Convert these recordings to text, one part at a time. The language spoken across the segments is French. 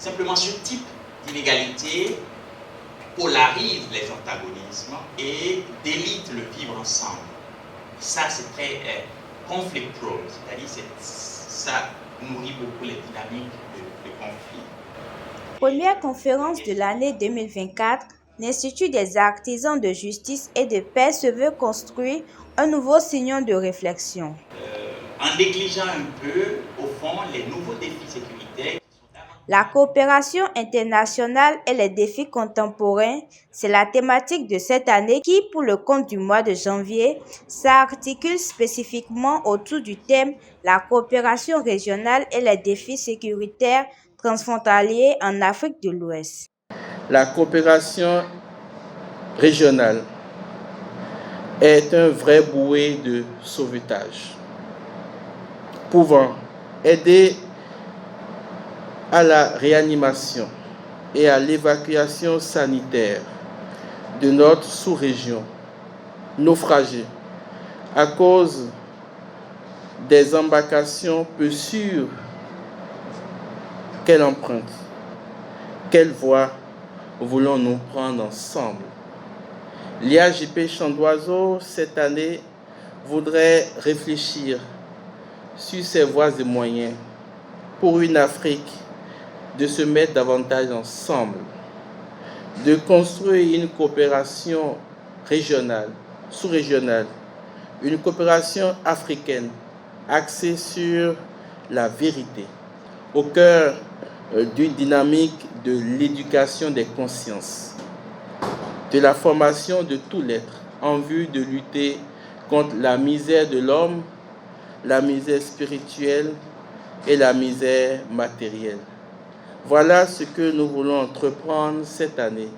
Simplement, ce type d'inégalité polarise les antagonismes et délite le vivre ensemble. Ça, c'est très conflictuel, c'est-à-dire ça nourrit beaucoup les dynamiques de conflit. Première conférence de l'année 2024, l'Institut des artisans de justice et de paix se veut construire un nouveau sillon de réflexion. En négligeant un peu, au fond, les nouveaux défis sécuritaires. La coopération internationale et les défis contemporains, c'est la thématique de cette année qui, pour le compte du mois de janvier, s'articule spécifiquement autour du thème « La coopération régionale et les défis sécuritaires transfrontaliers en Afrique de l'Ouest ». La coopération régionale est un vrai bouée de sauvetage, pouvant aider à la réanimation et à l'évacuation sanitaire de notre sous-région naufragée à cause des embarcations peu sûres qu'elle emprunte. Quelle voie voulons-nous prendre ensemble? L'IAJP Chant d'Oiseau, cette année, voudrait réfléchir sur ses voies et moyens pour une Afrique de se mettre davantage ensemble, de construire une coopération régionale, sous-régionale, une coopération africaine axée sur la vérité, au cœur d'une dynamique de l'éducation des consciences, de la formation de tout l'être en vue de lutter contre la misère de l'homme, la misère spirituelle et la misère matérielle. Voilà ce que nous voulons entreprendre cette année.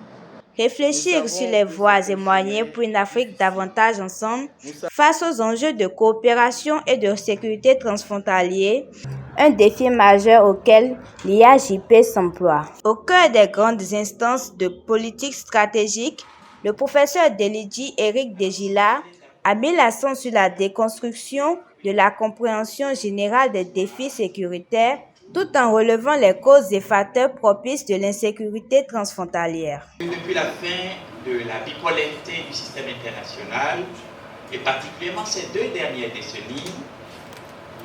Réfléchir sur les voies et moyens pour une Afrique davantage ensemble face aux enjeux de coopération et de sécurité transfrontaliers, un défi majeur auquel l'IAJP s'emploie. Au cœur des grandes instances de politique stratégique, le professeur Delidji Éric Degila a mis l'accent sur la déconstruction de la compréhension générale des défis sécuritaires tout en relevant les causes et facteurs propices de l'insécurité transfrontalière. Depuis la fin de la bipolarité du système international, et particulièrement ces 2 dernières décennies,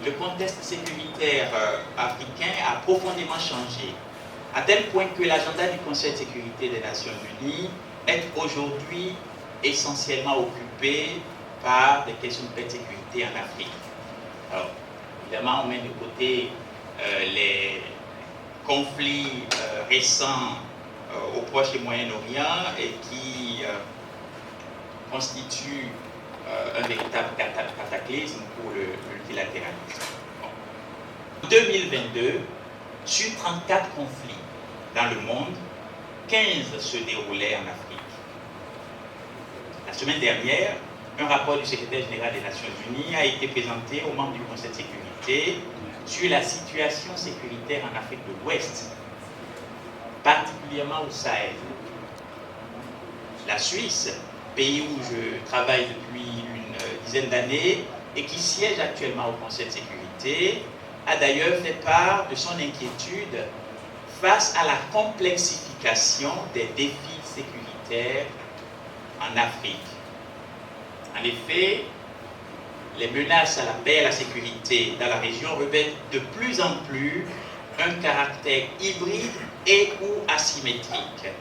le contexte sécuritaire africain a profondément changé, à tel point que l'agenda du Conseil de sécurité des Nations Unies est aujourd'hui essentiellement occupé par des questions de paix et de sécurité en Afrique. Alors, évidemment, on met de côté les conflits récents au Proche et Moyen-Orient et qui constituent un véritable cataclysme pour le multilatéralisme. En 2022, sur 34 conflits dans le monde, 15 se déroulaient en Afrique. La semaine dernière, un rapport du secrétaire général des Nations Unies a été présenté aux membres du Conseil de sécurité sur la situation sécuritaire en Afrique de l'Ouest, particulièrement au Sahel. La Suisse, pays où je travaille depuis une dizaine d'années et qui siège actuellement au Conseil de sécurité, a d'ailleurs fait part de son inquiétude face à la complexification des défis sécuritaires en Afrique. En effet, les menaces à la paix et à la sécurité dans la région revêtent de plus en plus un caractère hybride et ou asymétrique.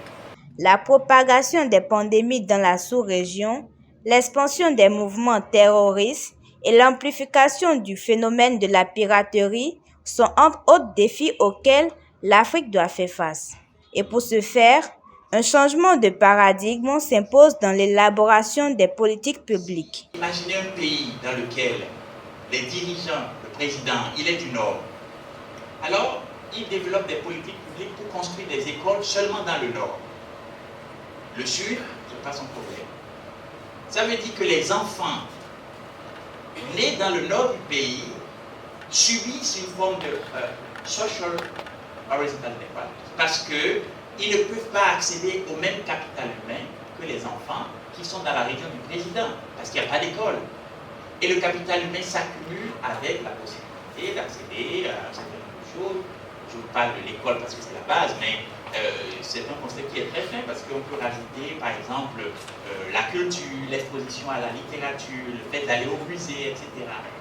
La propagation des pandémies dans la sous-région, l'expansion des mouvements terroristes et l'amplification du phénomène de la piraterie sont entre autres défis auxquels l'Afrique doit faire face. Et pour ce faire, un changement de paradigme s'impose dans l'élaboration des politiques publiques. Imaginez un pays dans lequel les dirigeants, le président, il est du Nord. Alors, il développe des politiques publiques pour construire des écoles seulement dans le Nord. Le Sud, c'est pas son problème. Ça veut dire que les enfants nés dans le nord du pays subissent une forme de social horizontal inequality parce qu'ils ne peuvent pas accéder au même capital humain que les enfants qui sont dans la région du président, parce qu'il n'y a pas d'école. Et le capital humain s'accumule avec la possibilité d'accéder à un certain nombre de choses je vous parle de l'école parce que c'est la base, mais c'est un concept qui est très fin parce qu'on peut rajouter, par exemple, la culture, l'exposition à la littérature, le fait d'aller au musée, etc.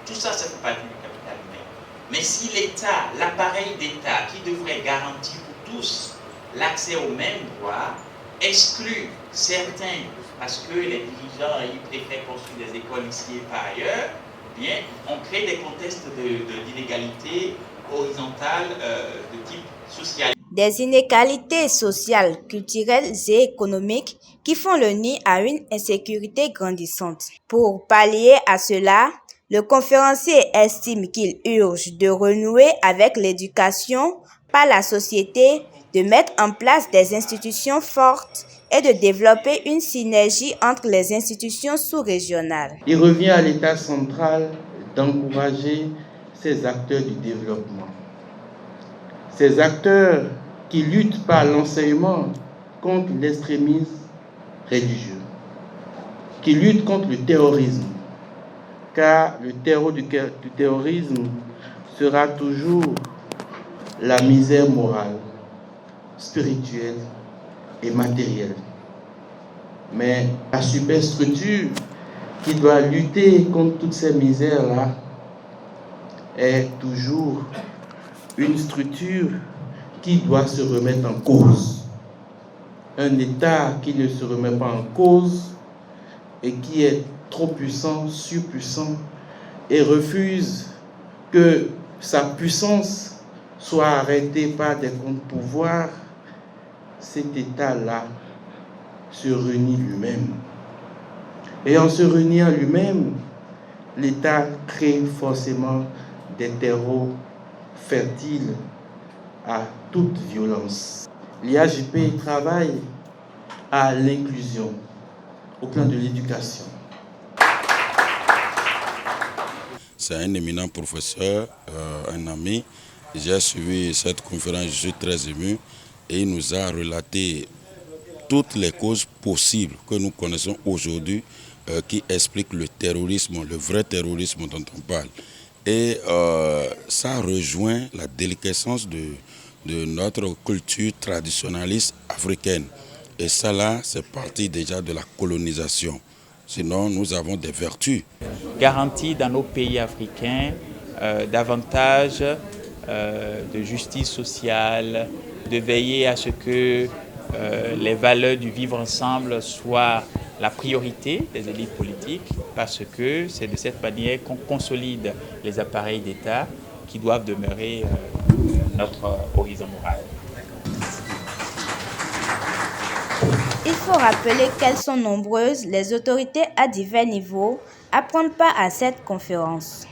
Tout ça, ça fait partie du capital humain. Mais si l'État, l'appareil d'État qui devrait garantir pour tous l'accès aux mêmes droits, exclut certains parce que les dirigeants ils préfèrent construire des écoles ici et par ailleurs, bien, on crée des contextes d'inégalité horizontale de type social. Des inégalités sociales, culturelles et économiques qui font le nid à une insécurité grandissante. Pour pallier à cela, le conférencier estime qu'il urge de renouer avec l'éducation par la société, de mettre en place des institutions fortes et de développer une synergie entre les institutions sous-régionales. Il revient à l'État central d'encourager ces acteurs du développement. Ces acteurs qui luttent par l'enseignement contre l'extrémisme religieux, qui luttent contre le terrorisme, car le terreau du terrorisme sera toujours la misère morale, spirituelle et matérielle. Mais la superstructure qui doit lutter contre toutes ces misères-là est toujours une structure qui doit se remettre en cause. Un État qui ne se remet pas en cause et qui est trop puissant, surpuissant, et refuse que sa puissance soit arrêtée par des contre-pouvoirs, cet État-là se renie lui-même. Et en se reniant lui-même, l'État crée forcément des terreaux fertiles à toute violence. L'IAJP travaille à l'inclusion au plan de l'éducation. C'est un éminent professeur, un ami. J'ai suivi cette conférence, je suis très ému et il nous a relaté toutes les causes possibles que nous connaissons aujourd'hui qui expliquent le terrorisme, le vrai terrorisme dont on parle. Et ça rejoint la déliquescence de notre culture traditionnaliste africaine. Et ça là, c'est parti déjà de la colonisation. Sinon, nous avons des vertus. Garantir dans nos pays africains davantage de justice sociale, de veiller à ce que les valeurs du vivre ensemble soient la priorité des élites politiques, parce que c'est de cette manière qu'on consolide les appareils d'État qui doivent demeurer notre horizon moral. Il faut rappeler qu'elles sont nombreuses, les autorités à divers niveaux, à prendre part à cette conférence.